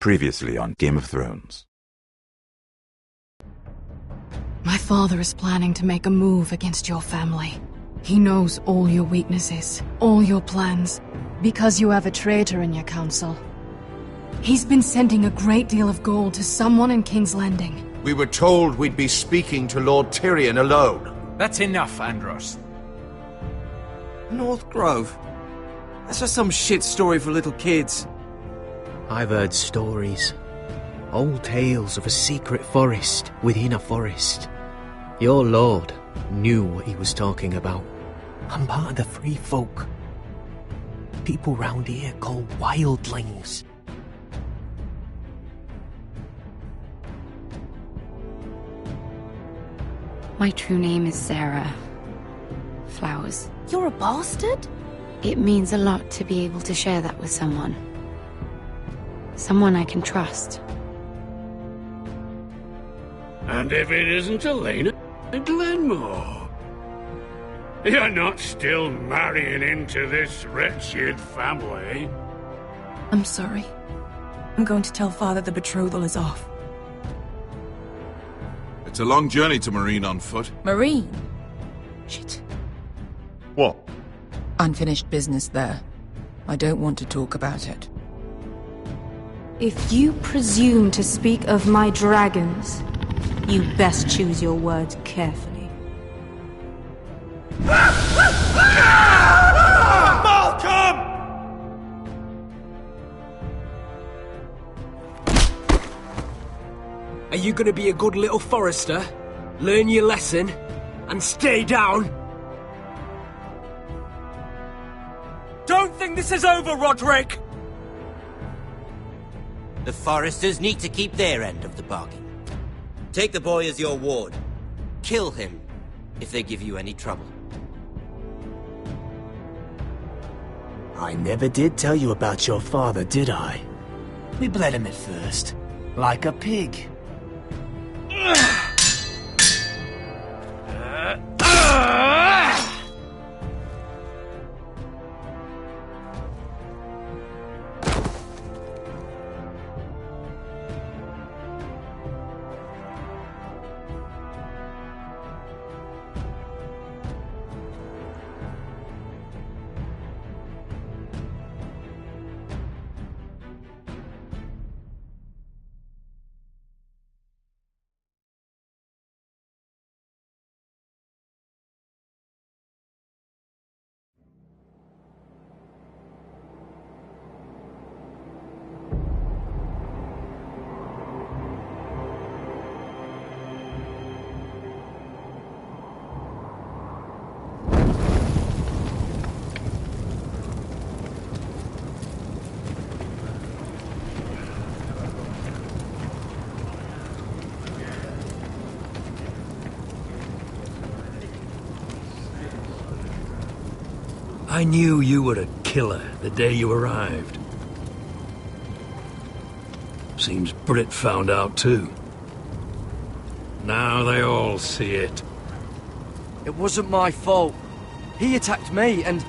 Previously on Game of Thrones. My father is planning to make a move against your family. He knows all your weaknesses, all your plans, because you have a traitor in your council. He's been sending a great deal of gold to someone in King's Landing. We were told we'd be speaking to Lord Tyrion alone. That's enough, Andros. North Grove? That's just some shit story for little kids. I've heard stories. Old tales of a secret forest within a forest. Your lord knew what he was talking about. I'm part of the free folk. People round here called wildlings. My true name is Sarah Flowers. You're a bastard? It means a lot to be able to share that with someone. Someone I can trust. And if it isn't Elena Glenmore, you're not still marrying into this wretched family. I'm sorry. I'm going to tell Father the betrothal is off. It's a long journey to Marine on foot. Marine? Shit. What? Unfinished business there. I don't want to talk about it. If you presume to speak of my dragons, you best choose your words carefully. Malcolm! Are you gonna be a good little forester? Learn your lesson and stay down? Don't think this is over, Roderick! The foresters need to keep their end of the bargain. Take the boy as your ward. Kill him if they give you any trouble. I never did tell you about your father, did I? We bled him at first, like a pig. I knew you were a killer the day you arrived. Seems Britt found out too. Now they all see it. It wasn't my fault. He attacked me and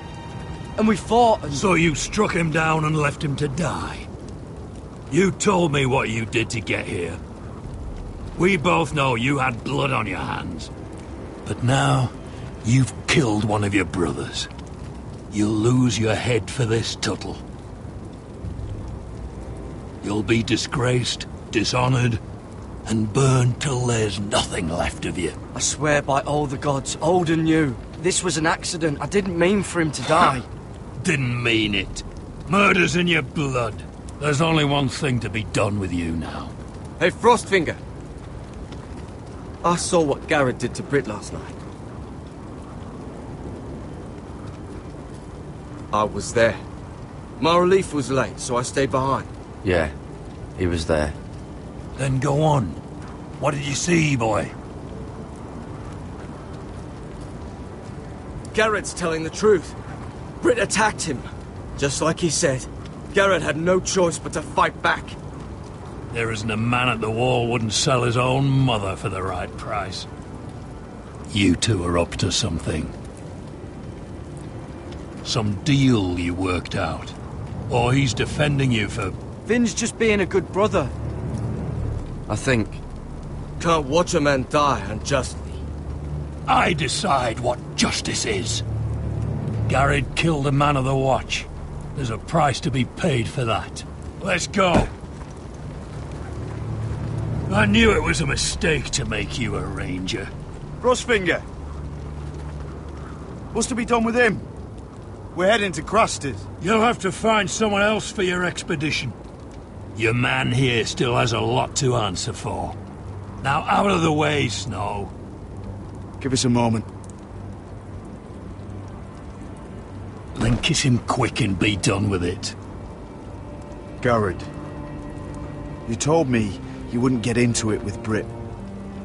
we fought and... So you struck him down and left him to die. You told me what you did to get here. We both know you had blood on your hands. But now, you've killed one of your brothers. You'll lose your head for this, Tuttle. You'll be disgraced, dishonored, and burned till there's nothing left of you. I swear by all the gods, old and new, this was an accident. I didn't mean for him to die. Didn't mean it. Murder's in your blood. There's only one thing to be done with you now. Hey, Frostfinger. I saw what Garrett did to Britt last night. I was there. My relief was late, so I stayed behind. Yeah, he was there. Then go on. What did you see, boy? Garrett's telling the truth. Britt attacked him. Just like he said. Garrett had no choice but to fight back. There isn't a man at the wall wouldn't sell his own mother for the right price. You two are up to something. Some deal you worked out. Or he's defending you for Finn's just being a good brother. I think. Can't watch a man die unjustly. I decide what justice is. Garrett killed a man of the watch. There's a price to be paid for that. Let's go. I knew it was a mistake to make you a ranger. Crossfinger. What's to be done with him? We're heading to Craster's. You'll have to find someone else for your expedition. Your man here still has a lot to answer for. Now out of the way, Snow. Give us a moment. Then kiss him quick and be done with it. Garrett, you told me you wouldn't get into it with Britt.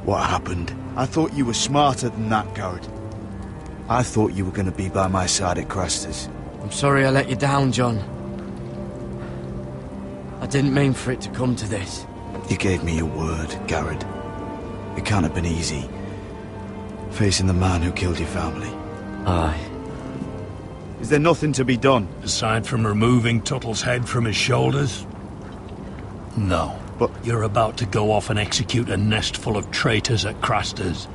What happened? I thought you were smarter than that, Garrett. I thought you were going to be by my side at Craster's. I'm sorry I let you down, John. I didn't mean for it to come to this. You gave me your word, Garrett. It can't have been easy. Facing the man who killed your family. Aye. Is there nothing to be done? Aside from removing Tuttle's head from his shoulders? No. But you're about to go off and execute a nest full of traitors at Craster's.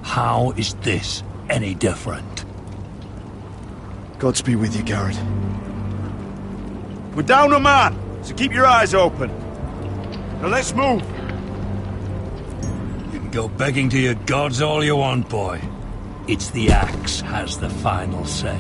How is this any different? Godspeed with you, Garrett. We're down a man, so keep your eyes open. Now let's move. You can go begging to your gods all you want, boy. It's the axe has the final say.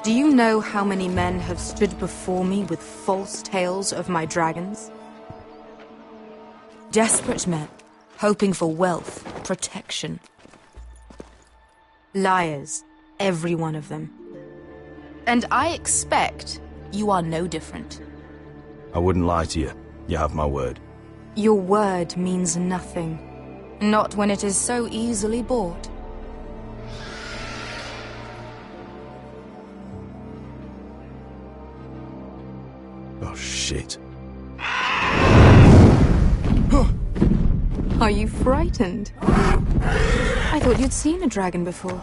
Do you know how many men have stood before me with false tales of my dragons? Desperate men, hoping for wealth, protection. Liars, every one of them. And I expect you are no different. I wouldn't lie to you. You have my word. Your word means nothing. Not when it is so easily bought. Oh, shit. Are you frightened? I thought you'd seen a dragon before.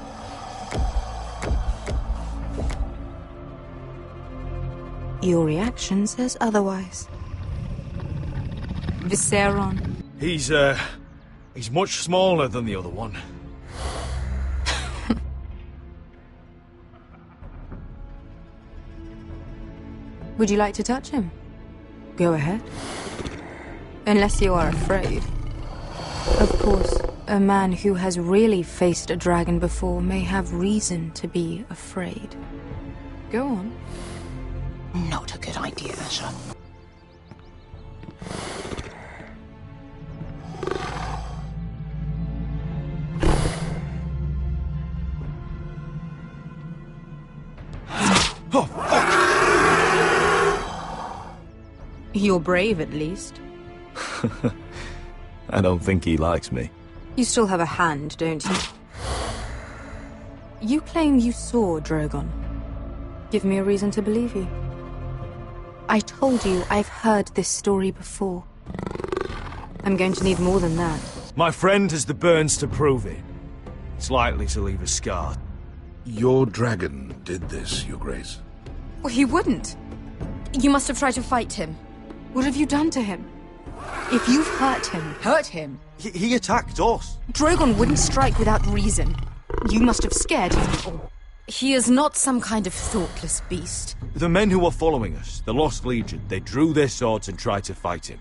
Your reaction says otherwise. Viseron. He's much smaller than the other one. Would you like to touch him? Go ahead. Unless you are afraid. Of course, a man who has really faced a dragon before may have reason to be afraid. Go on. Not a good idea, sir. Oh, fuck! You're brave, at least. I don't think he likes me. You still have a hand, don't you? You claim you saw Drogon. Give me a reason to believe you. I told you I've heard this story before. I'm going to need more than that. My friend has the burns to prove it. It's likely to leave a scar. Your dragon did this, Your Grace. Well, he wouldn't. You must have tried to fight him. What have you done to him? If you've hurt him... Hurt him? He attacked us. Drogon wouldn't strike without reason. You must have scared him. Or... He is not some kind of thoughtless beast. The men who were following us, the Lost Legion, they drew their swords and tried to fight him.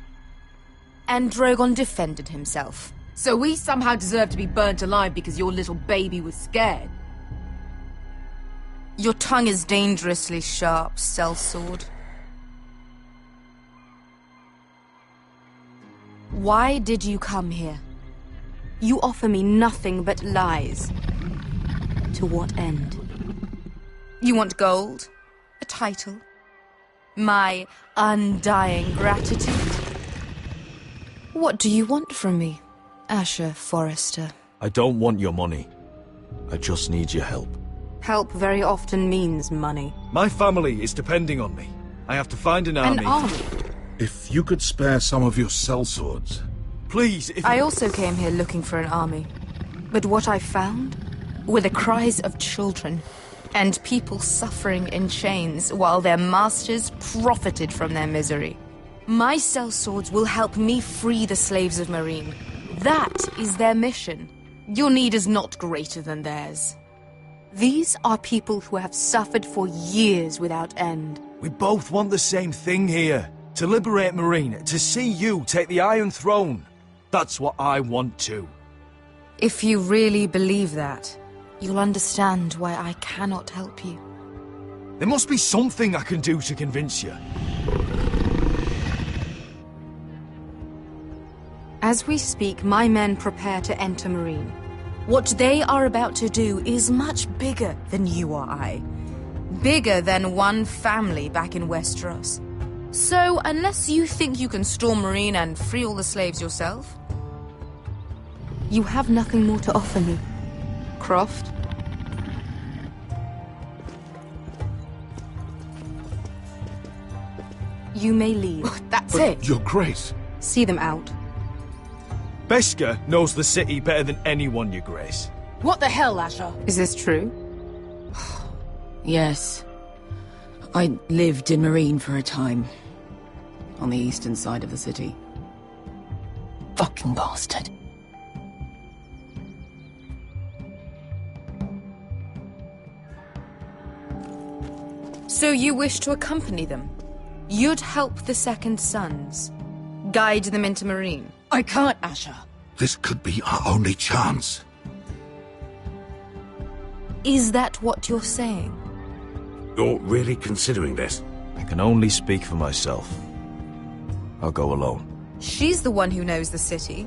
And Drogon defended himself. So we somehow deserve to be burnt alive because your little baby was scared? Your tongue is dangerously sharp, sellsword. Why did you come here? You offer me nothing but lies. To what end? You want gold? A title? My undying gratitude? What do you want from me, Asher Forrester? I don't want your money. I just need your help. Help very often means money. My family is depending on me. I have to find an army. An army? If you could spare some of your sellswords. Please, if I also came here looking for an army. But what I found were the cries of children and people suffering in chains while their masters profited from their misery. My sellswords will help me free the slaves of Meereen. That is their mission. Your need is not greater than theirs. These are people who have suffered for years without end. We both want the same thing here. To liberate Meereen, to see you take the Iron Throne. That's what I want too. If you really believe that, you'll understand why I cannot help you. There must be something I can do to convince you. As we speak, my men prepare to enter Meereen. What they are about to do is much bigger than you or I. Bigger than one family back in Westeros. So, unless you think you can storm Meereen and free all the slaves yourself, you have nothing more to offer me, Croft. You may leave. That's it. Your Grace. See them out. Beskar knows the city better than anyone, Your Grace. What the hell, Asher? Is this true? Yes. I lived in Meereen for a time. On the eastern side of the city. Fucking bastard. So you wish to accompany them? You'd help the Second Sons? Guide them into Meereen? I can't, Asher. This could be our only chance. Is that what you're saying? You're really considering this? I can only speak for myself. I'll go alone. She's the one who knows the city.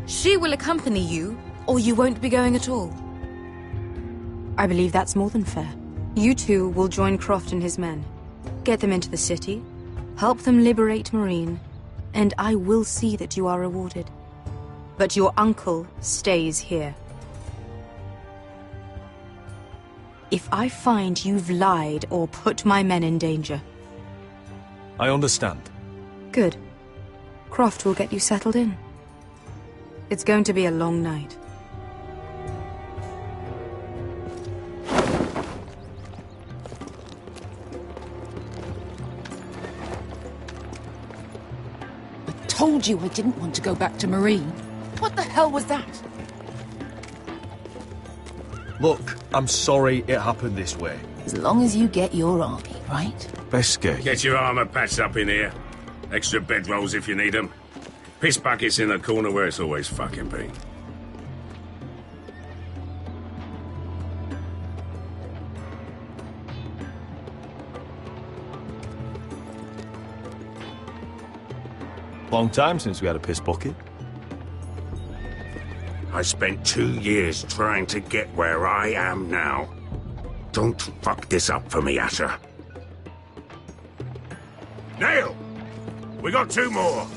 She will accompany you, or you won't be going at all. I believe that's more than fair. You two will join Croft and his men. Get them into the city, help them liberate Meereen, and I will see that you are rewarded. But your uncle stays here. If I find you've lied or put my men in danger... I understand. Good. Croft will get you settled in. It's going to be a long night. I told you I didn't want to go back to Meereen. What the hell was that? Look, I'm sorry it happened this way. As long as you get your army, right? Beskar. Get your armor patched up in here. Extra bedrolls if you need them. Piss buckets in the corner where it's always fucking been. Long time since we had a piss bucket. I spent 2 years trying to get where I am now. Don't fuck this up for me, Asher. Nail! We got 2 more.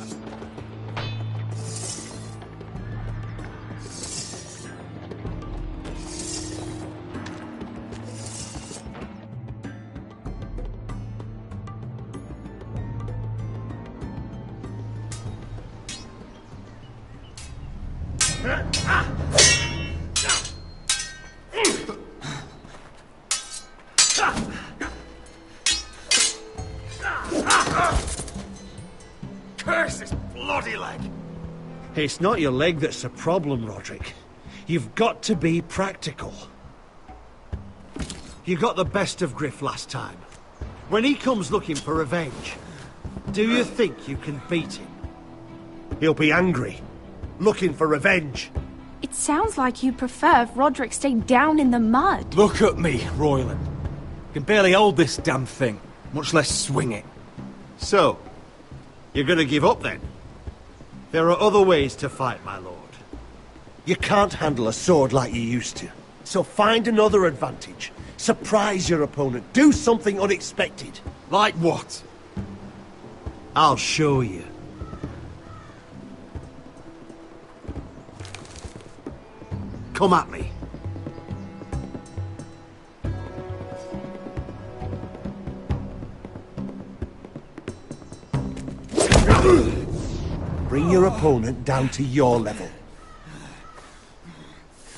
Curse this bloody leg! It's not your leg that's the problem, Roderick. You've got to be practical. You got the best of Griff last time. When he comes looking for revenge, do you think you can beat him? He'll be angry, looking for revenge. It sounds like you prefer if Roderick stayed down in the mud. Look at me, Royland. Can barely hold this damn thing, much less swing it. So, you're gonna give up then? There are other ways to fight, my lord. You can't handle a sword like you used to. So find another advantage. Surprise your opponent. Do something unexpected. Like what? I'll show you. Come at me. Bring your opponent down to your level.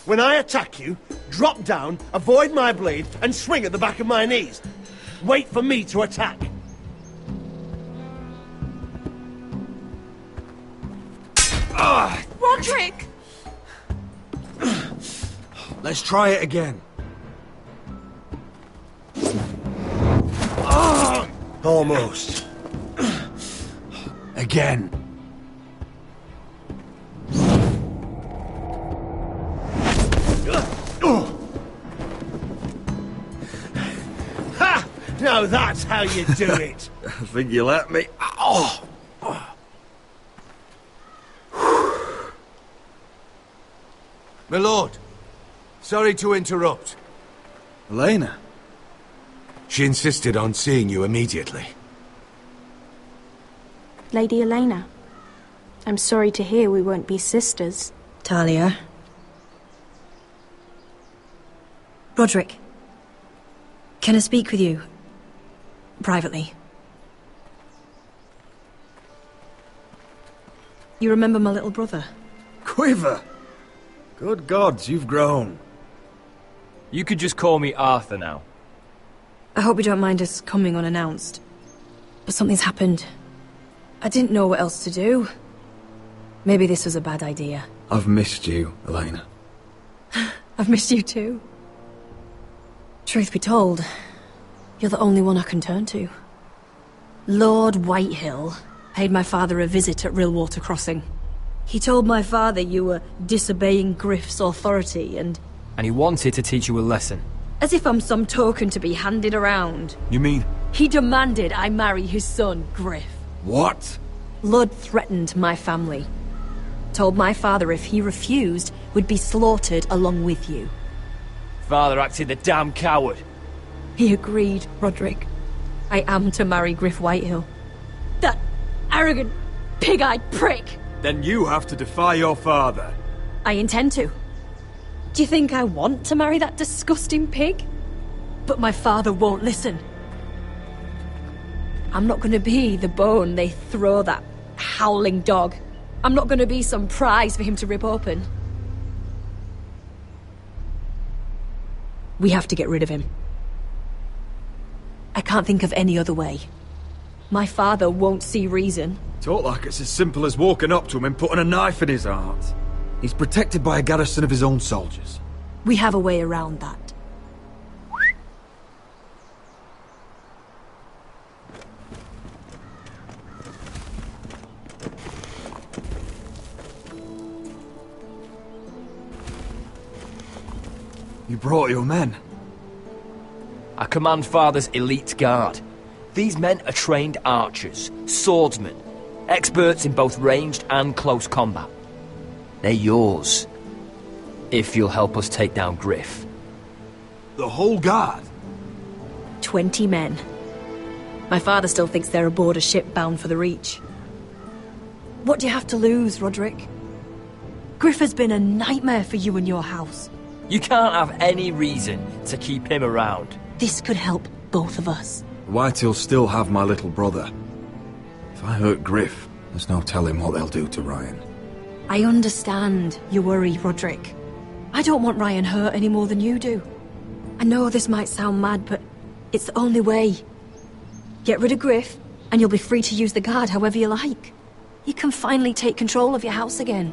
When I attack you, drop down, avoid my blade, and swing at the back of my knees. Wait for me to attack. Roderick! Let's try it again. Almost. Again. Ha! Now that's how you do it. I think you let me. Oh! My lord, sorry to interrupt. Elena? She insisted on seeing you immediately. Lady Elena, I'm sorry to hear we won't be sisters. Talia. Roderick. Can I speak with you? Privately. You remember my little brother? Quiver! Good gods, you've grown. You could just call me Arthur now. I hope you don't mind us coming unannounced. But something's happened. I didn't know what else to do. Maybe this was a bad idea. I've missed you, Elena. I've missed you too. Truth be told, you're the only one I can turn to. Lord Whitehill paid my father a visit at Rillwater Crossing. He told my father you were disobeying Griff's authority and he wanted to teach you a lesson. as if I'm some token to be handed around. You mean? He demanded I marry his son, Griff. What? Lud threatened my family. Told my father if he refused, we'd be slaughtered along with you. Father acted the damn coward. He agreed, Roderick. I am to marry Griff Whitehill. That arrogant, pig-eyed prick! Then you have to defy your father. I intend to. Do you think I want to marry that disgusting pig? But my father won't listen. I'm not gonna be the bone they throw that howling dog. I'm not gonna be some prize for him to rip open. We have to get rid of him. I can't think of any other way. My father won't see reason. Talk like it's as simple as walking up to him and putting a knife in his heart. He's protected by a garrison of his own soldiers. We have a way around that. You brought your men. I command Father's elite guard. These men are trained archers, swordsmen, experts in both ranged and close combat. They're yours, if you'll help us take down Griff. The whole guard? 20 men. My father still thinks they're aboard a ship bound for the Reach. What do you have to lose, Roderick? Griff has been a nightmare for you and your house. You can't have any reason to keep him around. This could help both of us. White'll still have my little brother. If I hurt Griff, there's no telling what they'll do to Ryan. I understand your worry, Roderick. I don't want Ryan hurt any more than you do. I know this might sound mad, but it's the only way. Get rid of Griff, and you'll be free to use the guard however you like. You can finally take control of your house again.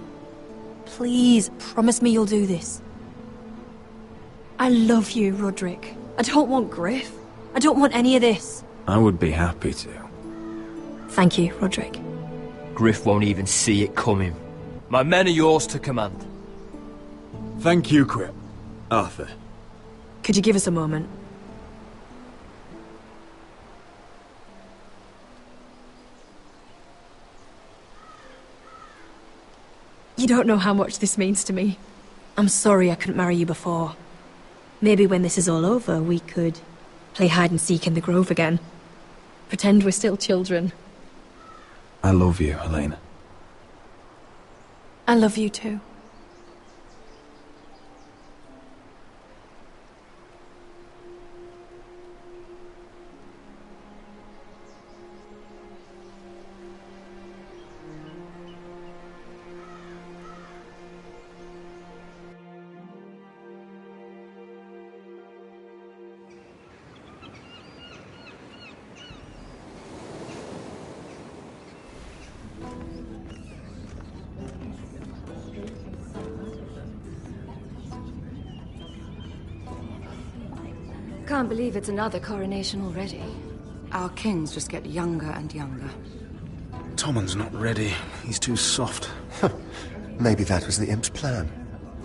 Please, promise me you'll do this. I love you, Roderick. I don't want Griff. I don't want any of this. I would be happy to. Thank you, Roderick. Griff won't even see it coming. My men are yours to command. Thank you, Quip. Arthur. Could you give us a moment? You don't know how much this means to me. I'm sorry I couldn't marry you before. Maybe when this is all over, we could play hide and seek in the grove again. Pretend we're still children. I love you, Helena. I love you too. Can't believe it's another coronation already. Our kings just get younger and younger. Tommen's not ready. He's too soft. Maybe that was the imp's plan.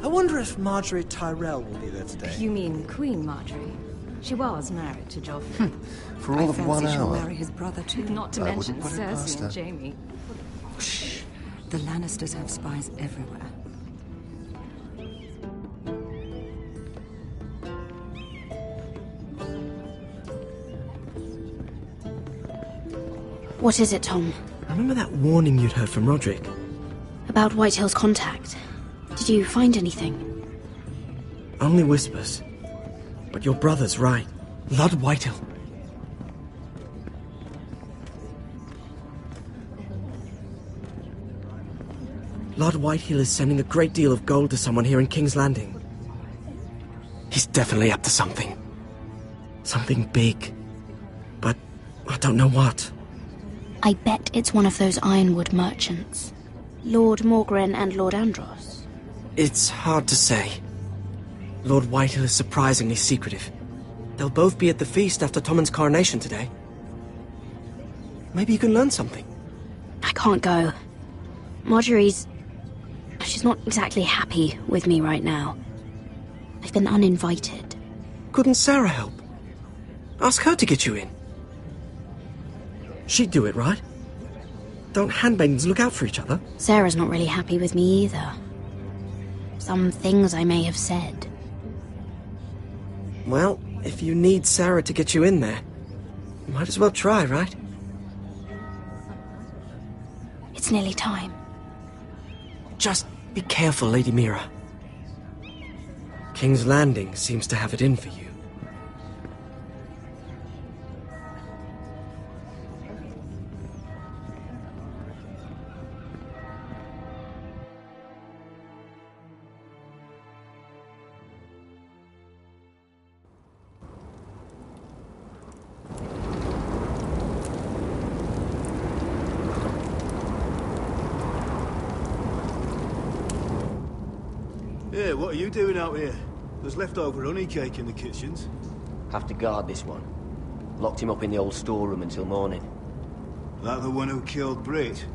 I wonder if Marjorie Tyrell will be there today. You mean Queen Marjorie? She was married to Joffrey. For all of 1 she'll hour. marry his brother too. Not to I mention wouldn't put it past Cersei her. and Jaime. Shh. The Lannisters have spies everywhere. What is it, Tom? Remember that warning you'd heard from Roderick? About Whitehill's contact. Did you find anything? Only whispers. But your brother's right. Lord Whitehill. Lord Whitehill is sending a great deal of gold to someone here in King's Landing. He's definitely up to something. Something big. But I don't know what. I bet it's one of those ironwood merchants. Lord Morgren and Lord Andros. It's hard to say. Lord Whitehill is surprisingly secretive. They'll both be at the feast after Tommen's coronation today. Maybe you can learn something. I can't go. She's not exactly happy with me right now. I've been uninvited. Couldn't Sarah help? Ask her to get you in. She'd do it, right? Don't handmaidens look out for each other? Sarah's not really happy with me either. Some things I may have said. Well, if you need Sarah to get you in there, you might as well try, right? It's nearly time. Just be careful, Lady Mira. King's Landing seems to have it in for you. Yeah, what are you doing out here? There's leftover honey cake in the kitchens. Have to guard this one. Locked him up in the old storeroom until morning. That the one who killed Brit?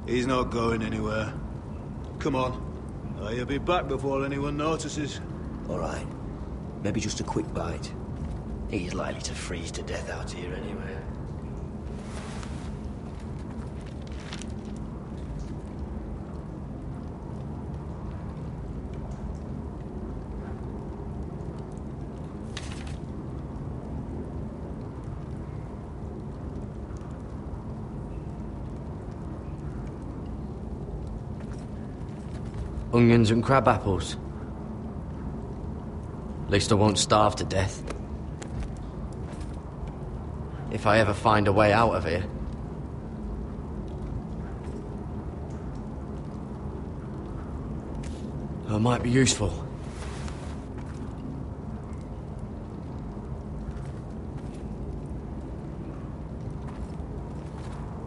He's not going anywhere. Come on. He'll be back before anyone notices. All right. Maybe just a quick bite. He's likely to freeze to death out here anyway. Onions and crab apples. At least I won't starve to death. If I ever find a way out of here. It might be useful.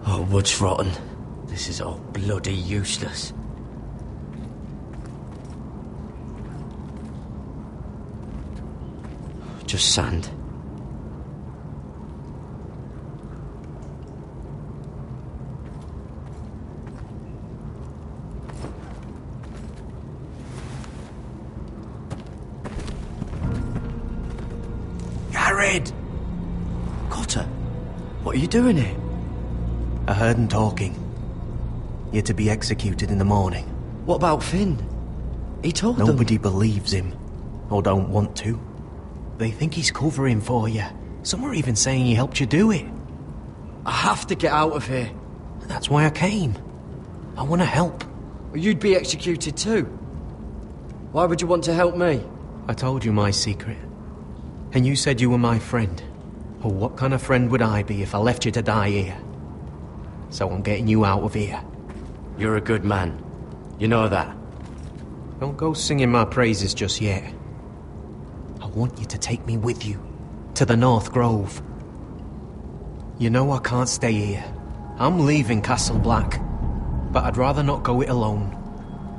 Oh, wood's rotten. This is all bloody useless. Just sand. Jared! Cotter, what are you doing here? I heard him talking. You're to be executed in the morning. What about Finn? He told them. Nobody believes him. Or don't want to. They think he's covering for you. Some are even saying he helped you do it. I have to get out of here. That's why I came. I want to help. Well, you'd be executed too. Why would you want to help me? I told you my secret. And you said you were my friend. Well, what kind of friend would I be if I left you to die here? So I'm getting you out of here. You're a good man. You know that. Don't go singing my praises just yet. I want you to take me with you. To the North Grove. You know I can't stay here. I'm leaving Castle Black. But I'd rather not go it alone.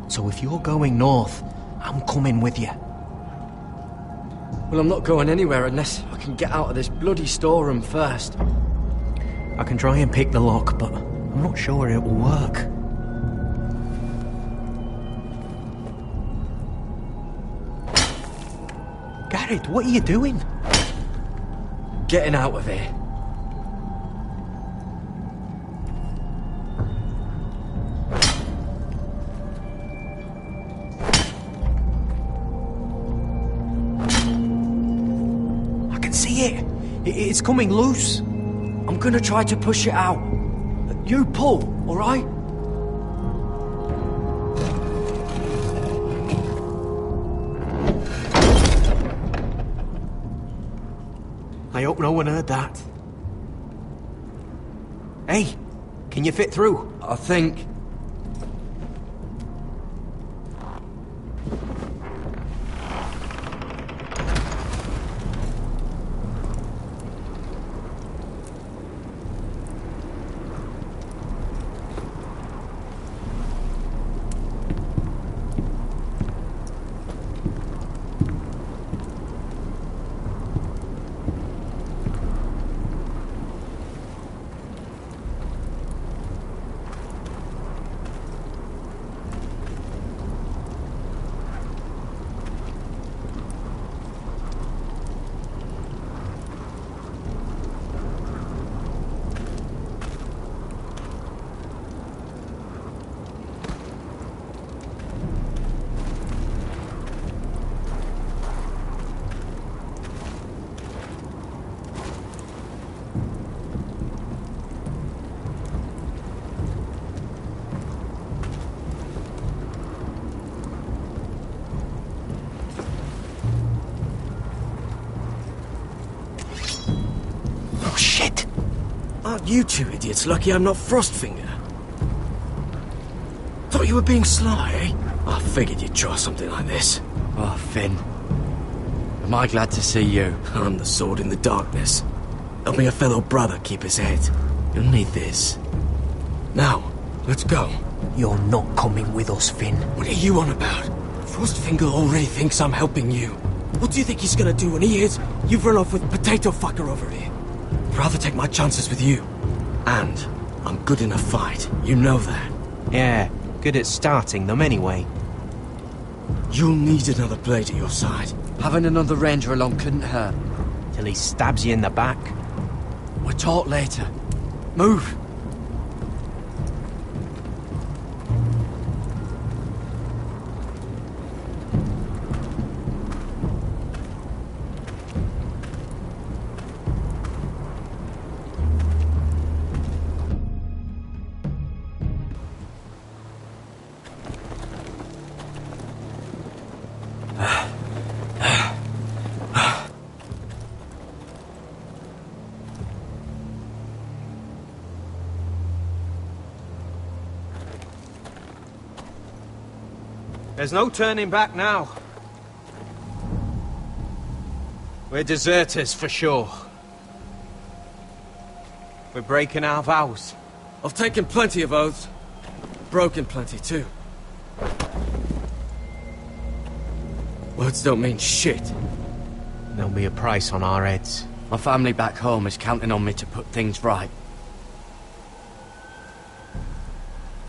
So if you're going north, I'm coming with you. Well, I'm not going anywhere unless I can get out of this bloody storeroom first. I can try and pick the lock, but I'm not sure it will work. Garrett, what are you doing? Getting out of here. I can see it. It's coming loose. I'm gonna try to push it out. You pull, all right? I hope no one heard that. Hey, can you fit through? I think. Aren't you two idiots lucky I'm not Frostfinger? Thought you were being sly, eh? I figured you'd try something like this. Oh, Finn. Am I glad to see you? I'm the sword in the darkness. Helping a fellow brother keep his head. You'll need this. Now, let's go. You're not coming with us, Finn. What are you on about? Frostfinger already thinks I'm helping you. What do you think he's gonna do when he hears you've run off with Potato Fucker over here? I'd rather take my chances with you. And I'm good in a fight. You know that. Yeah, good at starting them anyway. You'll need another blade at your side. Having another ranger along couldn't hurt. Till he stabs you in the back. We'll talk later. Move! There's no turning back now. We're deserters for sure. We're breaking our vows. I've taken plenty of oaths. Broken plenty too. Words don't mean shit. There'll be a price on our heads. My family back home is counting on me to put things right.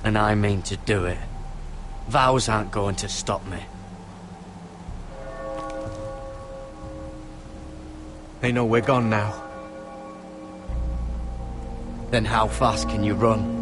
And I mean to do it. Vows aren't going to stop me. They know we're gone now. Then how fast can you run?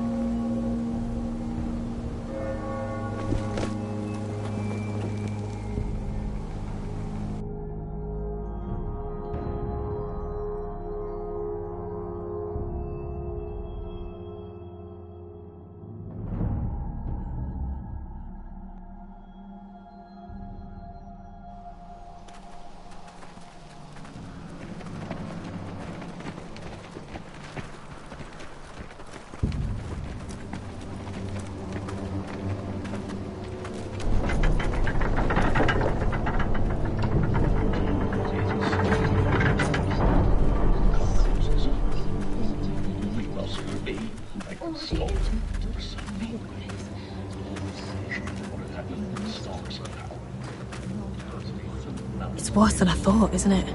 It's worse than I thought, isn't it?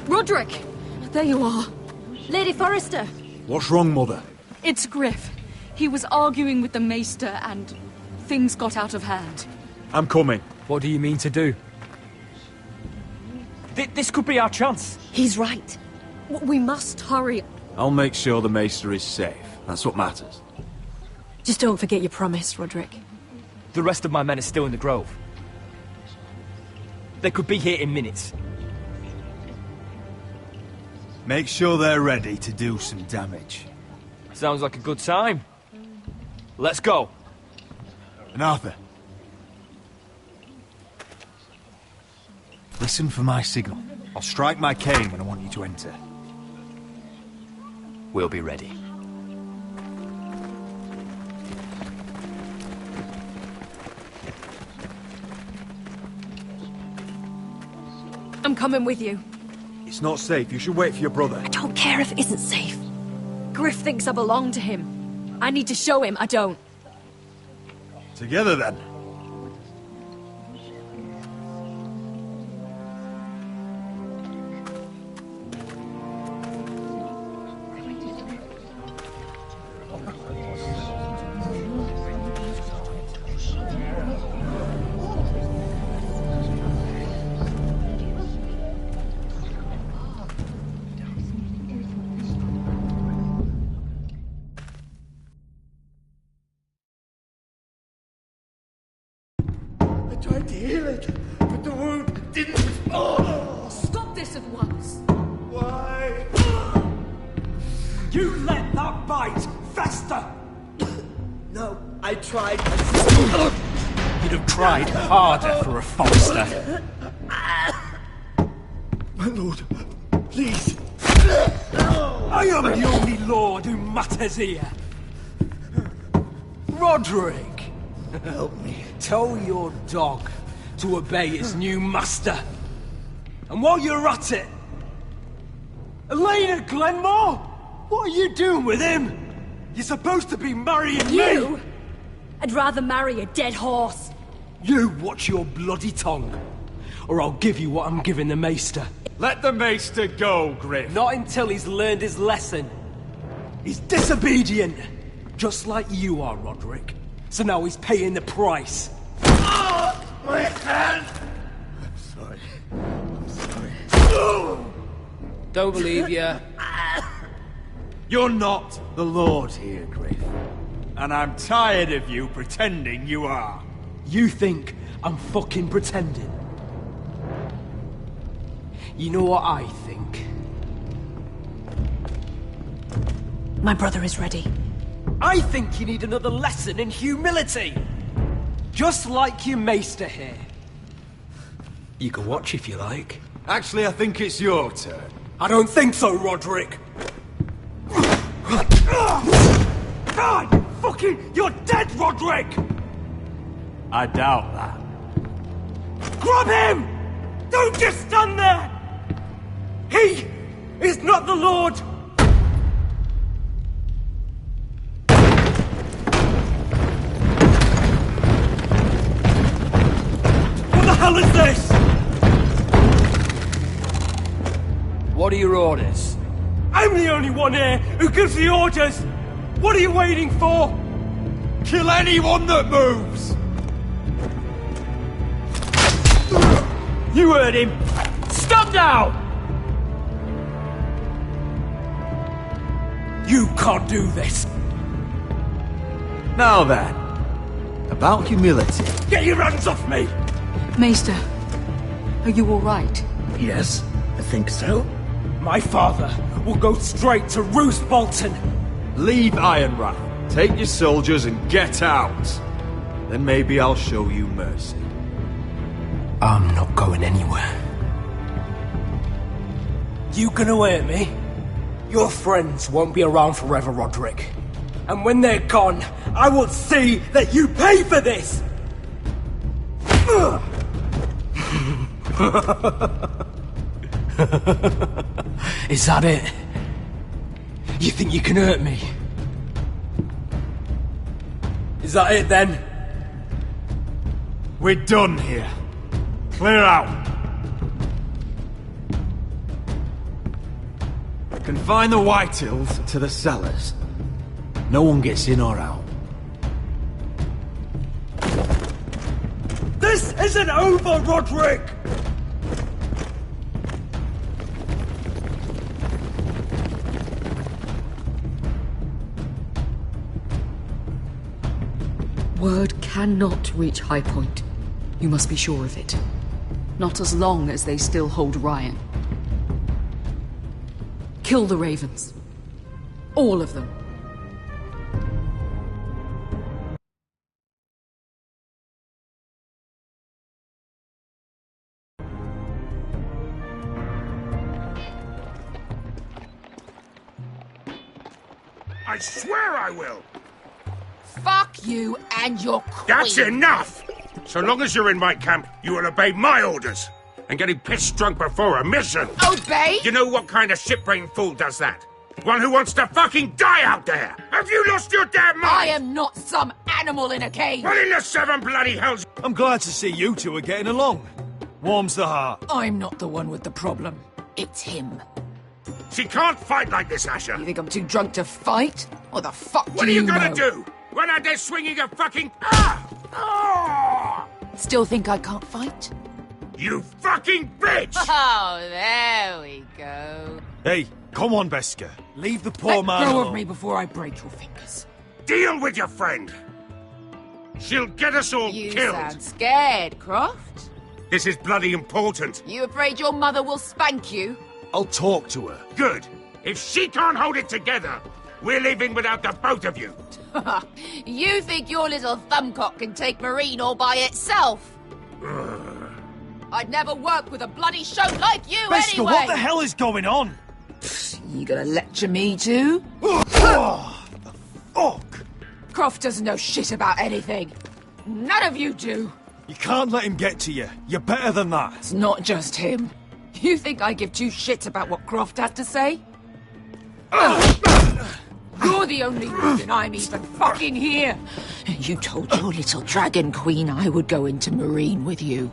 Roderick! There you are. Lady Forrester! What's wrong, Mother? It's Griff. He was arguing with the Maester and things got out of hand. I'm coming. What do you mean to do? This could be our chance. He's right. We must hurry. I'll make sure the Maester is safe. That's what matters. Just don't forget your promise, Roderick. The rest of my men are still in the grove. They could be here in minutes. Make sure they're ready to do some damage. Sounds like a good time. Let's go. And Arthur, listen for my signal. I'll strike my cane when I want you to enter. We'll be ready. I'm coming with you. It's not safe. You should wait for your brother. I don't care if it isn't safe. Griff thinks I belong to him. I need to show him I don't. Together then. I tried to heal it, but the wound didn't. Oh! Stop this at once. Why? You let that bite fester! No, I tried. You'd have tried harder for a Forrester. My lord, please. I am the only lord who matters here. Roderick! Help me. Tell your dog to obey his new master. And while you're at it... Elena Glenmore? What are you doing with him? You're supposed to be marrying You? me! I'd rather marry a dead horse. You watch your bloody tongue, or I'll give you what I'm giving the Maester. Let the Maester go, Griff. Not until he's learned his lesson. He's disobedient, just like you are, Roderick. So now he's paying the price. Oh, my hand! I'm sorry. I'm sorry. Don't believe you. You're not the Lord here, Griff. And I'm tired of you pretending you are. You think I'm fucking pretending? You know what I think? My brother is ready. I think you need another lesson in humility. Just like your Maester here. You can watch if you like. Actually, I think it's your turn. I don't think so, Roderick. God! Fucking... You're dead, Roderick! I doubt that. Grab him! Don't just stand there! He is not the Lord! What the hell is this? What are your orders? I'm the only one here who gives the orders! What are you waiting for? Kill anyone that moves! You heard him! Stop now! You can't do this! Now then, about humility. Get your hands off me! Maester, are you all right? Yes, I think so. My father will go straight to Roose Bolton. Leave Ironrath. Take your soldiers and get out. Then maybe I'll show you mercy. I'm not going anywhere. You gonna hurt me? Your friends won't be around forever, Roderick. And when they're gone, I will see that you pay for this! Is that it? You think you can hurt me? Is that it then? We're done here. Clear out. Confine the Whitehills to the cellars. No one gets in or out. This isn't over, Roderick! Word cannot reach High Point. You must be sure of it. Not as long as they still hold Ryan. Kill the Ravens. All of them. I swear I will! Fuck you and your queen. That's enough! So long as you're in my camp, you will obey my orders. And getting pissed drunk before a mission. Obey? You know what kind of shit-brained fool does that? One who wants to fucking die out there! Have you lost your damn mind? I am not some animal in a cage. What in the seven bloody hells? I'm glad to see you two are getting along. Warms the heart. I'm not the one with the problem. It's him. She can't fight like this, Asher. You think I'm too drunk to fight? What the fuck do you know? What are you gonna do? Run out there swinging a fucking... Ah! Still think I can't fight? You fucking bitch! Oh, there we go. Hey, come on, Beskar. Leave the poor Let man go alone. of me before I break your fingers. Deal with your friend. She'll get us all You killed. sound scared, Croft. This is bloody important. You afraid your mother will spank you? I'll talk to her. Good. If she can't hold it together, we're leaving without the both of you. You think your little thumbcock can take Marine all by itself? I'd never work with a bloody show like you Beskar, anyway! what the hell is going on? You gonna lecture me too? Oh, the fuck! Croft doesn't know shit about anything. None of you do. You can't let him get to you. You're better than that. It's not just him. You think I give two shits about what Croft has to say? You're the only reason I'm even fucking here. You told your little dragon queen I would go into Marine with you.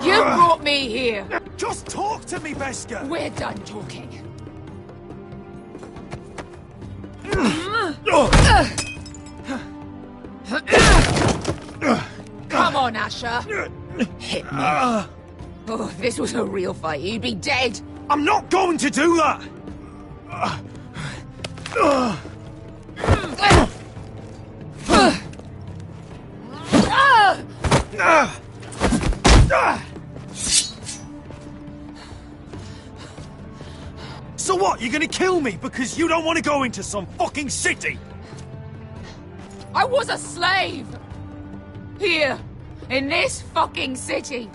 You brought me here. Just talk to me, Beskar. We're done talking. Come on, Asher. Hit me. Oh, if this was a real fight, you'd be dead. I'm not going to do that! So what, you're gonna kill me because you don't want to go into some fucking city? I was a slave! Here, in this fucking city.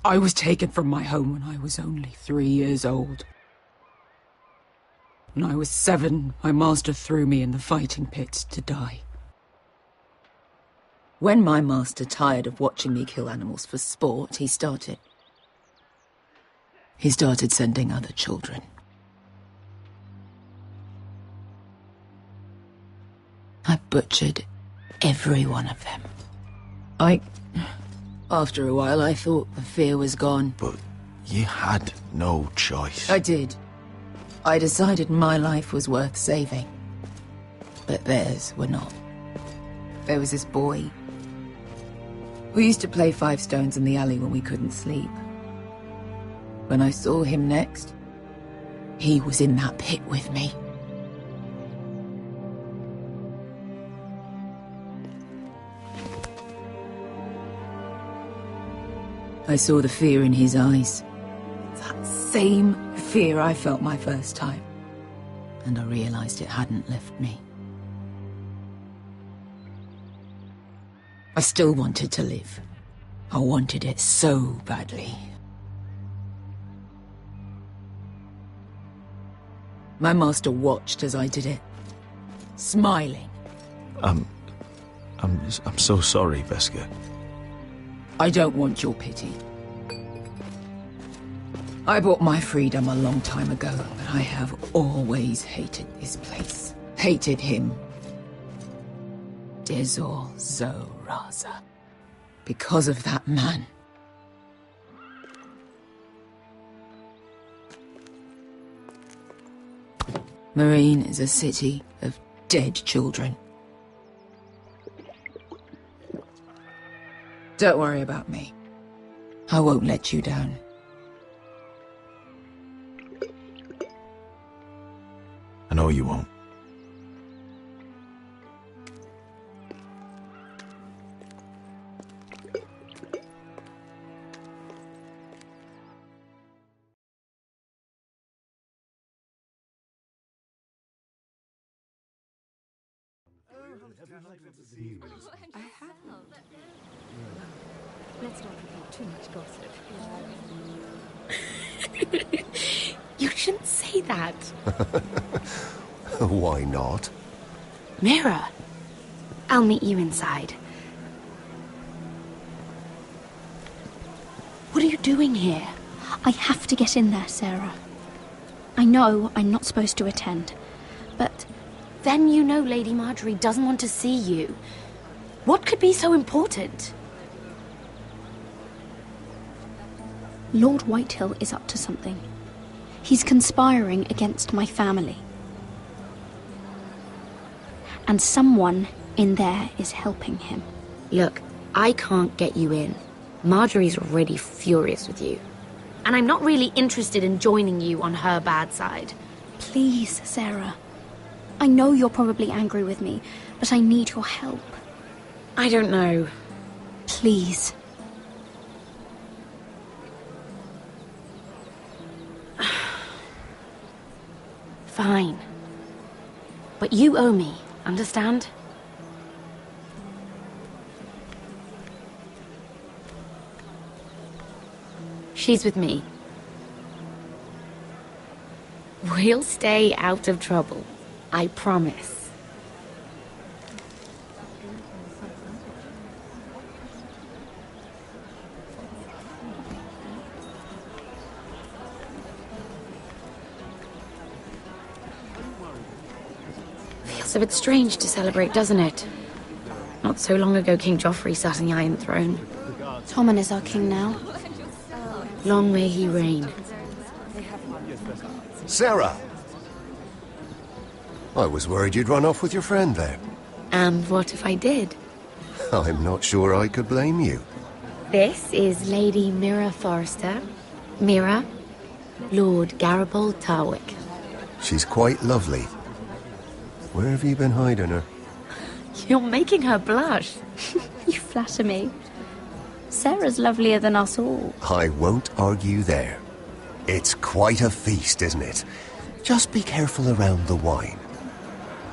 I was taken from my home when I was only 3 years old. When I was 7, my master threw me in the fighting pit to die. When my master tired of watching me kill animals for sport, he started sending other children. I butchered every one of them. After a while, I thought the fear was gone. But you had no choice. I did. I decided my life was worth saving. But theirs were not. There was this boy. We used to play 5 stones in the alley when we couldn't sleep. When I saw him next, he was in that pit with me. I saw the fear in his eyes. That same fear I felt my first time. And I realized it hadn't left me. I still wanted to live. I wanted it so badly. My master watched as I did it, smiling. I'm so sorry, Veska. I don't want your pity. I bought my freedom a long time ago, but I have always hated this place. Hated him. Dezor Zoraza. Because of that man. Marine is a city of dead children. Don't worry about me. I won't let you down. I know you won't. I have not. Let's not repeat too much gossip. You shouldn't say that. Why not? Mira, I'll meet you inside. What are you doing here? I have to get in there, Sarah. I know I'm not supposed to attend, but... Then you know Lady Marjorie doesn't want to see you. What could be so important? Lord Whitehill is up to something. He's conspiring against my family. And someone in there is helping him. Look, I can't get you in. Marjorie's already furious with you. And I'm not really interested in joining you on her bad side. Please, Sarah. I know you're probably angry with me, but I need your help. I don't know. Please. Fine. But you owe me, understand? She's with me. We'll stay out of trouble. I promise. Feels a bit strange to celebrate, doesn't it? Not so long ago, King Joffrey sat on the Iron Throne. Tommen is our king now. Long may he reign. Sarah! I was worried you'd run off with your friend there. And what if I did? I'm not sure I could blame you. This is Lady Mira Forrester. Mira, Lord Garibald Tarwick. She's quite lovely. Where have you been hiding her? You're making her blush. You flatter me. Sarah's lovelier than us all. I won't argue there. It's quite a feast, isn't it? Just be careful around the wine.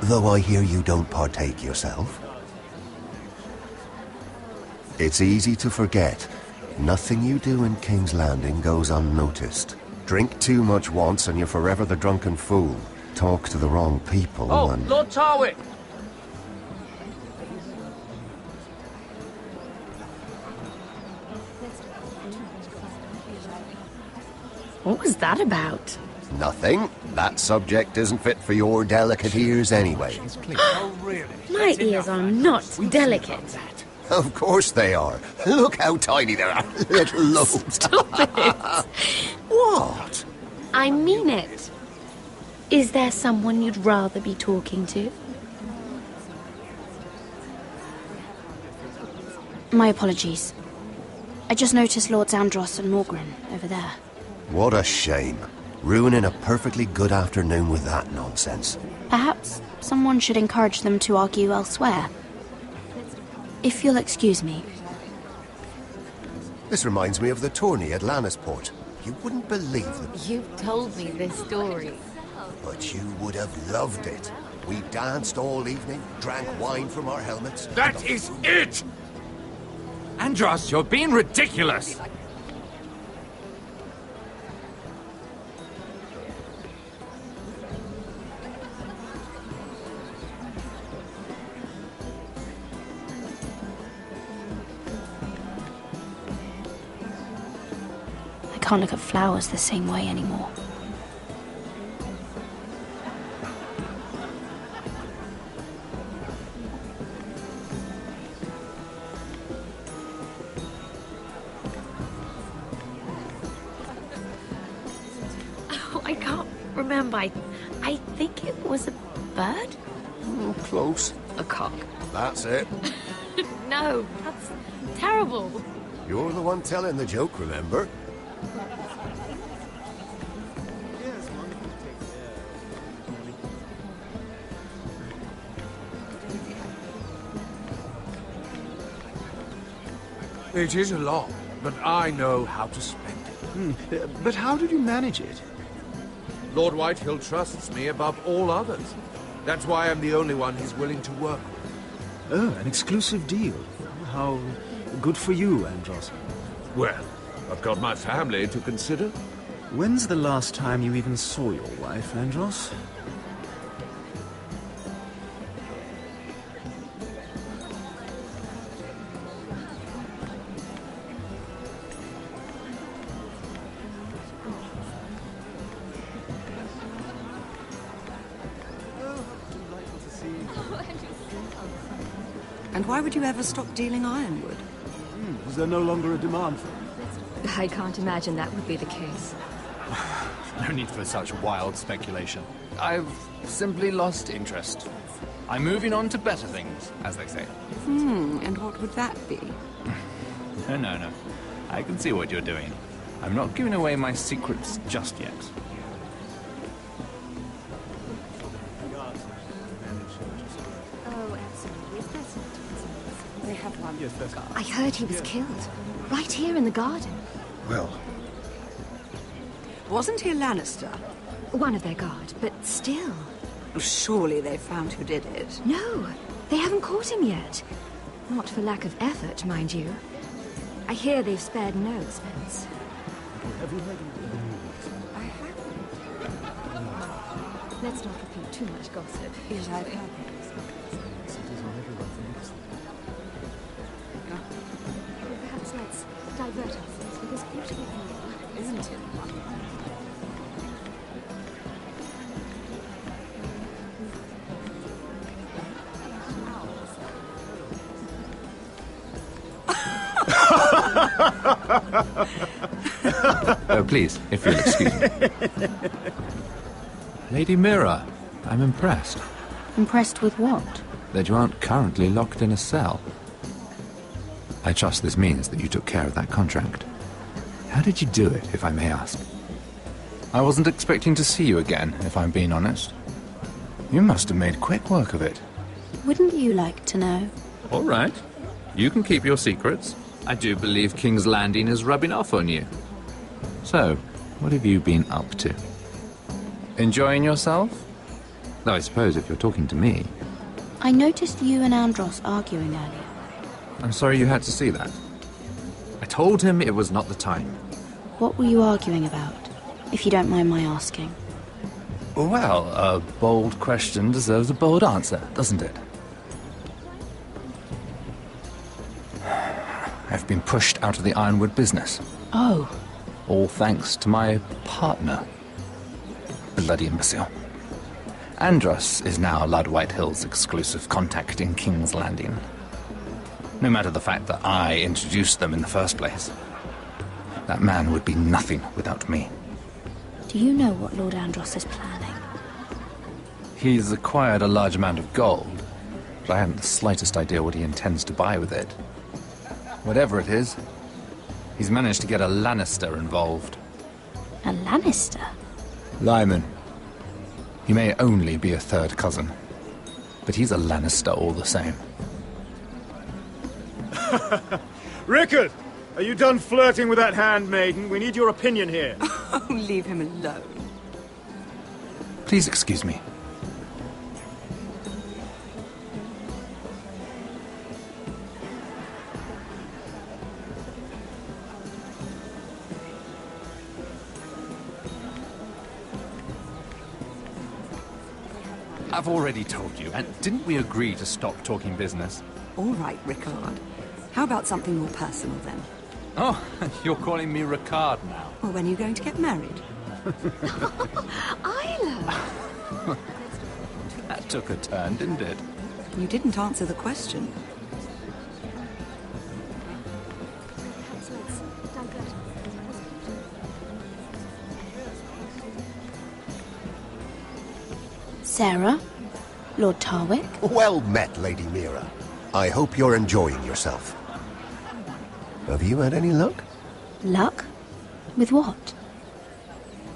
Though I hear you don't partake yourself. It's easy to forget, Nothing you do in King's Landing goes unnoticed. Drink too much once and you're forever the drunken fool. Talk to the wrong people and... Lord Tarwick! What was that about? Nothing. That subject isn't fit for your delicate ears anyway. My ears are not delicate. Of course they are. Look how tiny they are. Little lobes. Stop it. What? I mean it. Is there someone you'd rather be talking to? My apologies. I just noticed Lords Andros and Morgren over there. What a shame. Ruining a perfectly good afternoon with that nonsense. Perhaps someone should encourage them to argue elsewhere. If you'll excuse me. This reminds me of the tourney at Lannisport. You wouldn't believe them. You've told me this story. But you would have loved it. We danced all evening, drank wine from our helmets. That is it! Andros, you're being ridiculous! I can't look at flowers the same way anymore. Oh, I can't remember. I think it was a bird? Oh, close. A cock. That's it. No, that's terrible. You're the one telling the joke, remember? It is a lot, but I know how to spend it. But how did you manage it? Lord Whitehill trusts me above all others. That's why I'm the only one he's willing to work with. Oh, an exclusive deal. How good for you, Andros. Well, I've got my family to consider. When's the last time you even saw your wife, Andros? And why would you ever stop dealing ironwood? Is there no longer a demand for it? I can't imagine that would be the case. No need for such wild speculation. I've simply lost interest. I'm moving on to better things, as they say. And what would that be? No. I can see what you're doing. I'm not giving away my secrets just yet. Oh, absolutely. It's best not to listen. They have one. Yes, that's... I heard he was killed. Right here in the garden. Well... Wasn't he a Lannister? One of their guard, but still. Surely they found who did it. No, they haven't caught him yet. Not for lack of effort, mind you. I hear they've spared no expense. Have you heard of the news? I haven't. Let's not repeat too much gossip. Yes, I've heard. Perhaps let's divert ourselves with this beautiful view, isn't it? Oh, please, if you'll excuse me. Lady Mira, I'm impressed. Impressed with what? That you aren't currently locked in a cell. I trust this means that you took care of that contract. How did you do it, if I may ask? I wasn't expecting to see you again, if I'm being honest. You must have made quick work of it. Wouldn't you like to know? All right. You can keep your secrets. I do believe King's Landing is rubbing off on you. So, what have you been up to? Enjoying yourself? Though I suppose if you're talking to me... I noticed you and Andros arguing earlier. I'm sorry you had to see that. I told him it was not the time. What were you arguing about, if you don't mind my asking? Well, a bold question deserves a bold answer, doesn't it? I've been pushed out of the ironwood business. Oh. All thanks to my partner. Bloody imbecile. Andros is now Lord Whitehill's exclusive contact in King's Landing. No matter the fact that I introduced them in the first place. That man would be nothing without me. Do you know what Lord Andros is planning? He's acquired a large amount of gold, but I haven't the slightest idea what he intends to buy with it. Whatever it is, he's managed to get a Lannister involved. A Lannister? Lyman. He may only be a third cousin, but he's a Lannister all the same. Rickard! Are you done flirting with that handmaiden? We need your opinion here. Oh, leave him alone. Please excuse me. I've already told you, and didn't we agree to stop talking business? All right, Rickard. How about something more personal, then? Oh, you're calling me Ricard now. Well, when are you going to get married? Isla! That took a turn, didn't it? You didn't answer the question. Sarah? Lord Tarwick? Well met, Lady Mira. I hope you're enjoying yourself. Have you had any luck? Luck? With what?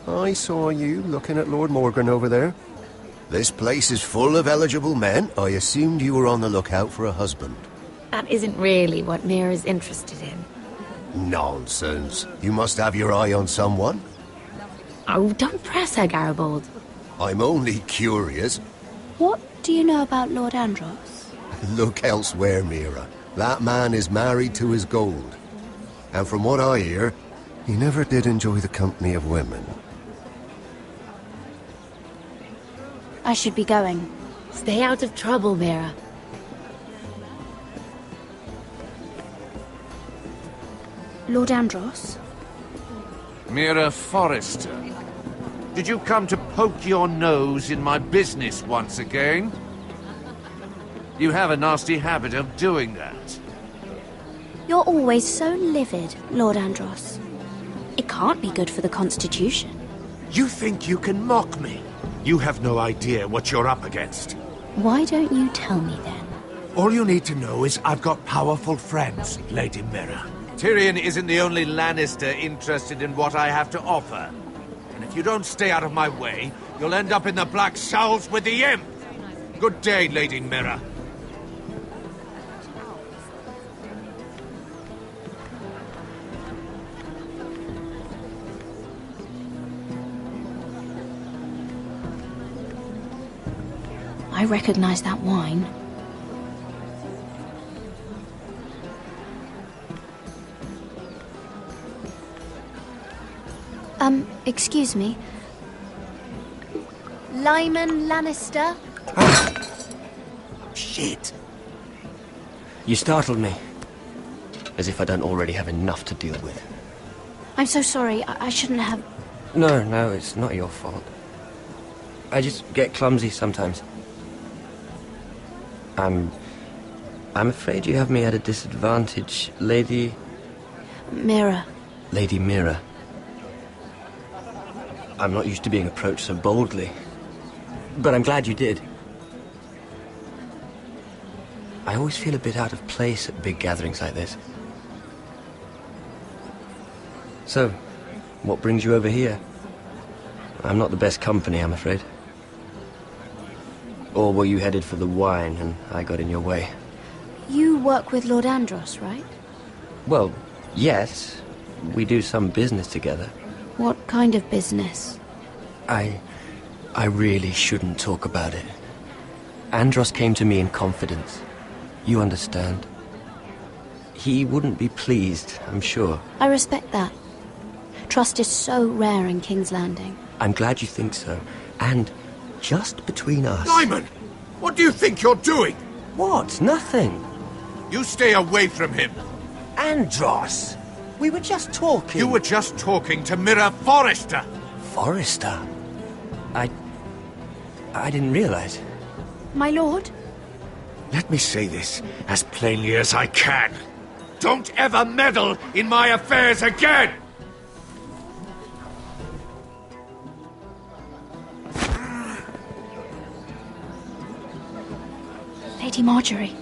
I saw you looking at Lord Morgan over there. This place is full of eligible men. I assumed you were on the lookout for a husband. That isn't really what Mira's interested in. Nonsense. You must have your eye on someone. Oh, don't press her, Garibaldi. I'm only curious. What do you know about Lord Andros? Look elsewhere, Mira. That man is married to his gold. And from what I hear, he never did enjoy the company of women. I should be going. Stay out of trouble, Mira. Lord Andros? Mira Forrester. Did you come to poke your nose in my business once again? You have a nasty habit of doing that. You're always so livid, Lord Andros. It can't be good for the Constitution. You think you can mock me? You have no idea what you're up against. Why don't you tell me then? All you need to know is I've got powerful friends, Lady Mira. Tyrion isn't the only Lannister interested in what I have to offer. And if you don't stay out of my way, you'll end up in the Black Showls with the Imp. Good day, Lady Mira. I recognize that wine. Excuse me. Lyman Lannister? Shit. You startled me. As if I don't already have enough to deal with. I'm so sorry. I shouldn't have... No, it's not your fault. I just get clumsy sometimes. I'm afraid you have me at a disadvantage, Lady... Mira. Lady Mira. I'm not used to being approached so boldly. But I'm glad you did. I always feel a bit out of place at big gatherings like this. So, what brings you over here? I'm not the best company, I'm afraid. Or were you headed for the wine and I got in your way? You work with Lord Andros, right? Well, yes. We do some business together. What kind of business? I really shouldn't talk about it. Andros came to me in confidence. You understand? He wouldn't be pleased, I'm sure. I respect that. Trust is so rare in King's Landing. I'm glad you think so. And just between us... Lyman! What do you think you're doing? What? Nothing. You stay away from him. Andros! We were just talking. You were just talking to Mirror Forrester. Forrester? I didn't realize. My lord? Let me say this as plainly as I can. Don't ever meddle in my affairs again! Lady Marjorie.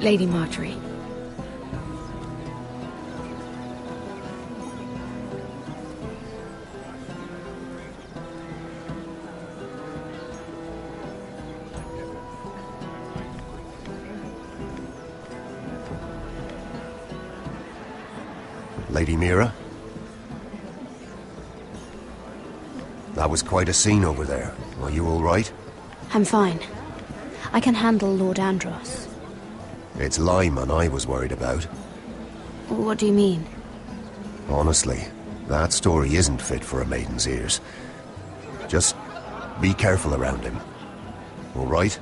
Lady Marjorie. Lady Mira? That was quite a scene over there. Are you all right? I'm fine. I can handle Lord Andros. It's Lyman I was worried about. What do you mean? Honestly, that story isn't fit for a maiden's ears. Just be careful around him. All right?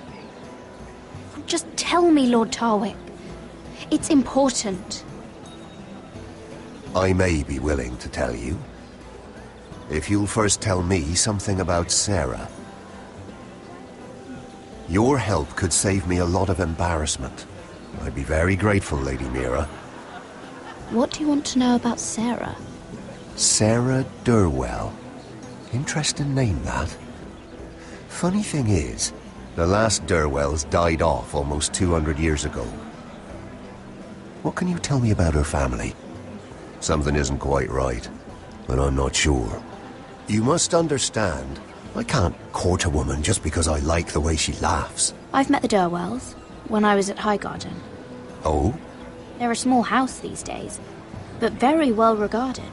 Just tell me, Lord Tarwick. It's important. I may be willing to tell you. If you'll first tell me something about Sarah. Your help could save me a lot of embarrassment. I'd be very grateful, Lady Mira. What do you want to know about Sarah? Sarah Durwell. Interesting name, that. Funny thing is, the last Durwells died off almost 200 years ago. What can you tell me about her family? Something isn't quite right, but I'm not sure. You must understand, I can't court a woman just because I like the way she laughs. I've met the Durwells when I was at Highgarden. Oh? They're a small house these days, but very well regarded.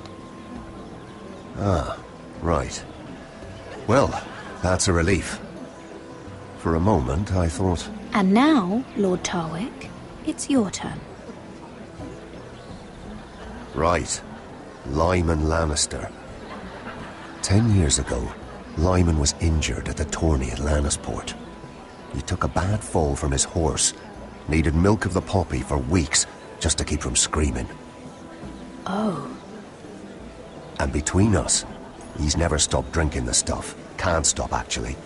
Ah, right. Well, that's a relief. For a moment, I thought... And now, Lord Tarwick, it's your turn. Right. Lyman Lannister. 10 years ago, Lyman was injured at the tourney at Lannisport. He took a bad fall from his horse. Needed milk of the poppy for weeks just to keep from screaming. Oh. And between us, he's never stopped drinking the stuff. Can't stop, actually.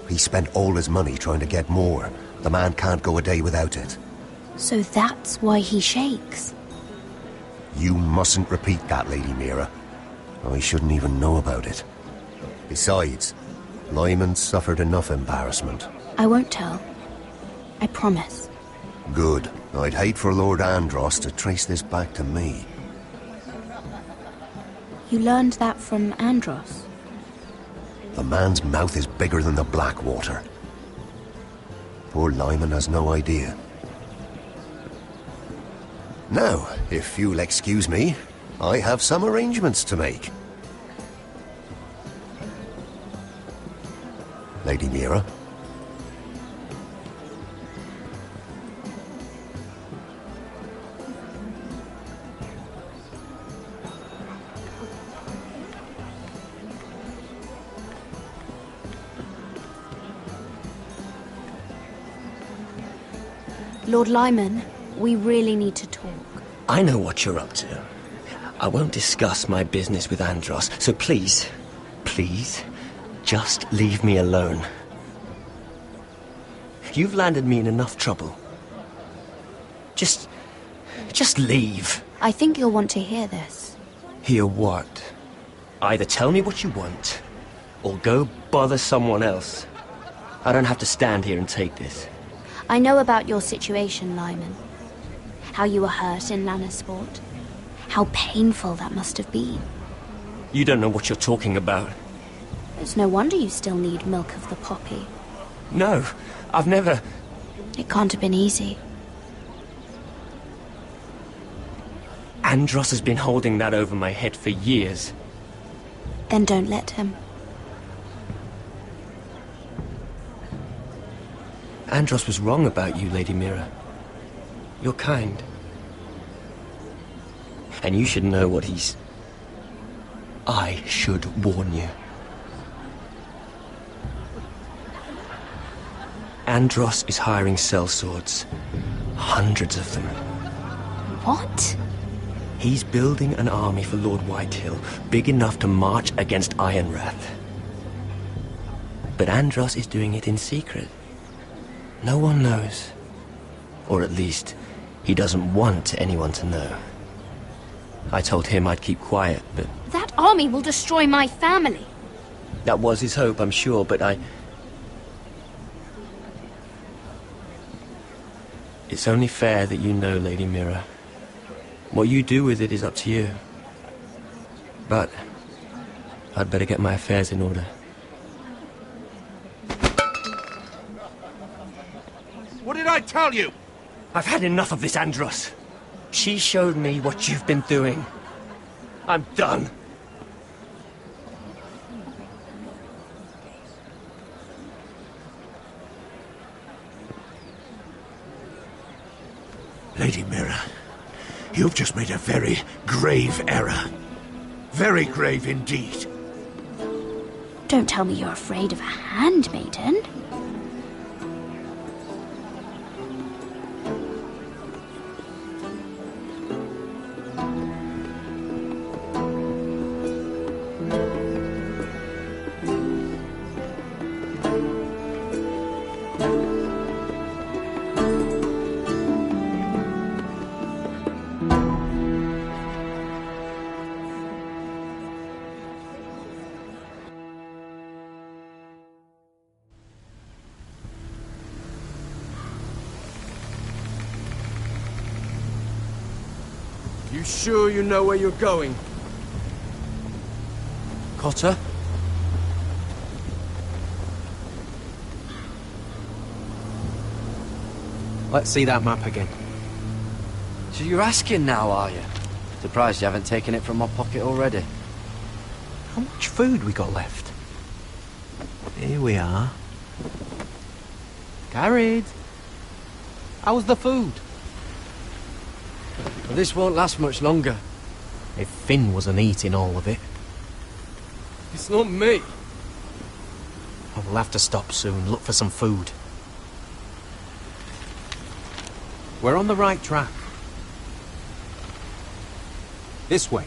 He spent all his money trying to get more. The man can't go a day without it. So that's why he shakes. You mustn't repeat that, Lady Mira. I shouldn't even know about it. Besides, Lyman suffered enough embarrassment. I won't tell. I promise. Good. I'd hate for Lord Andros to trace this back to me. You learned that from Andros? The man's mouth is bigger than the Blackwater. Poor Lyman has no idea. Now, if you'll excuse me, I have some arrangements to make. Lady Mira? Lord Lyman, we really need to talk. I know what you're up to. I won't discuss my business with Andros, so please, just leave me alone. You've landed me in enough trouble. Just leave. I think you'll want to hear this. Hear what? Either tell me what you want, or go bother someone else. I don't have to stand here and take this. I know about your situation, Lyman. How you were hurt in Lannisport. How painful that must have been. You don't know what you're talking about. It's no wonder you still need milk of the poppy. No, I've never... It can't have been easy. Andros has been holding that over my head for years. Then don't let him. Andros was wrong about you, Lady Mira. You're kind. And you should know what he's... I should warn you. Andros is hiring sellswords. Hundreds of them. What? He's building an army for Lord Whitehill, big enough to march against Ironrath. But Andros is doing it in secret. No one knows. Or at least, he doesn't want anyone to know. I told him I'd keep quiet, but... That army will destroy my family. That was his hope, I'm sure, but It's only fair that you know, Lady Mira. What you do with it is up to you. But I'd better get my affairs in order. What did I tell you? I've had enough of this, Andros. She showed me what you've been doing. I'm done. Lady Mira, you've just made a very grave error. Very grave indeed. Don't tell me you're afraid of a handmaiden. You sure you know where you're going? Cotter? Let's see that map again. So you're asking now, are you? Surprised you haven't taken it from my pocket already. How much food we got left? Here we are. Carried. How's the food? Well, this won't last much longer. If Finn wasn't eating all of it. It's not me. I will have to stop soon, look for some food. We're on the right track. This way.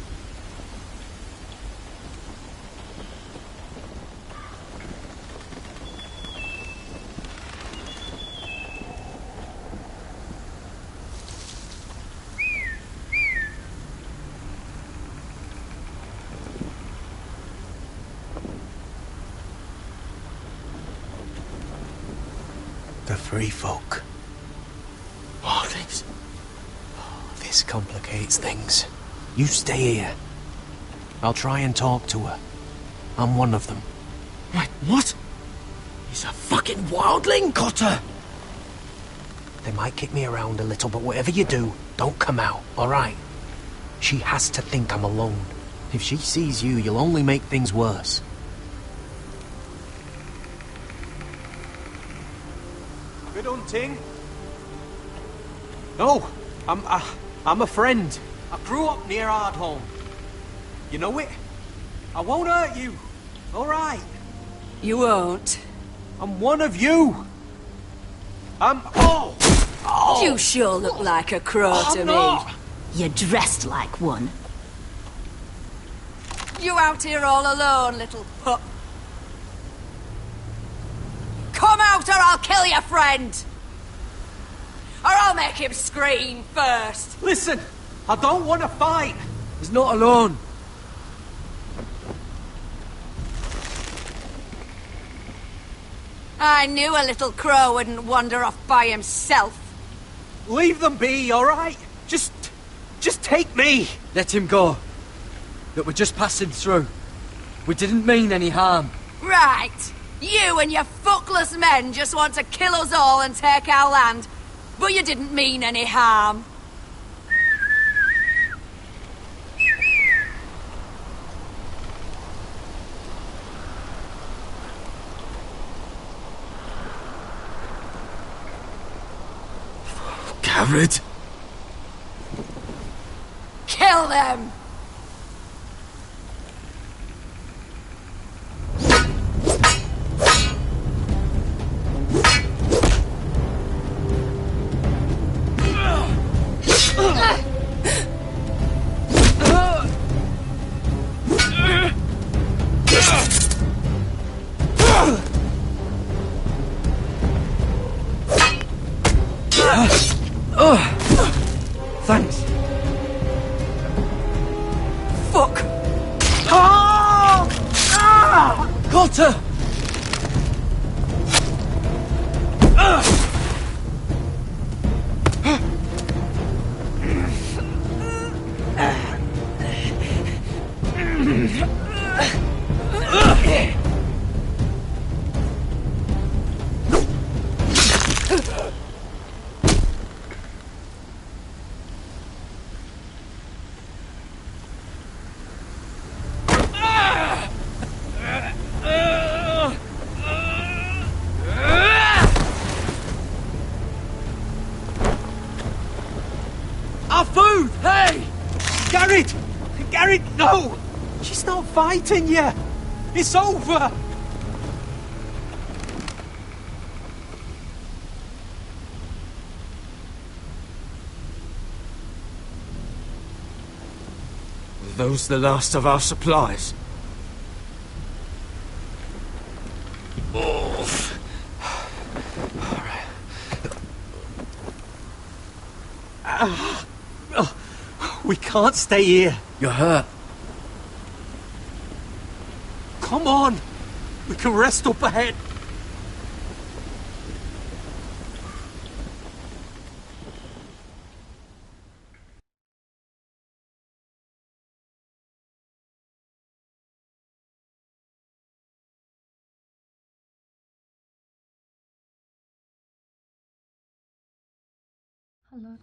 The free folk. This complicates things. You stay here. I'll try and talk to her. I'm one of them. Wait, what? He's a fucking wildling, Cotter! They might kick me around a little, but whatever you do, don't come out, alright? She has to think I'm alone. If she sees you, you'll only make things worse. Good hunting. No, I'm a friend. I grew up near Ardholm. You know it? I won't hurt you. All right. You won't. I'm one of you. Oh! You sure look like a crow to not. me. You're dressed like one. You out here all alone, little pup? Come out or I'll kill your friend! Or I'll make him scream first! Listen, I don't want to fight. He's not alone. I knew a little crow wouldn't wander off by himself. Leave them be, all right? Just take me. Let him go. Look, we're just passing through. We didn't mean any harm. Right. You and your fuckless men just want to kill us all and take our land. But you didn't mean any harm. Gared! Kill them! Thanks. Fuck! Ah! Ah! Got her! Our food! Hey! Gared! Gared, no! She's not fighting yet! It's over! Were those the last of our supplies? We can't stay here. You're hurt. Come on! We can rest up ahead. Hello.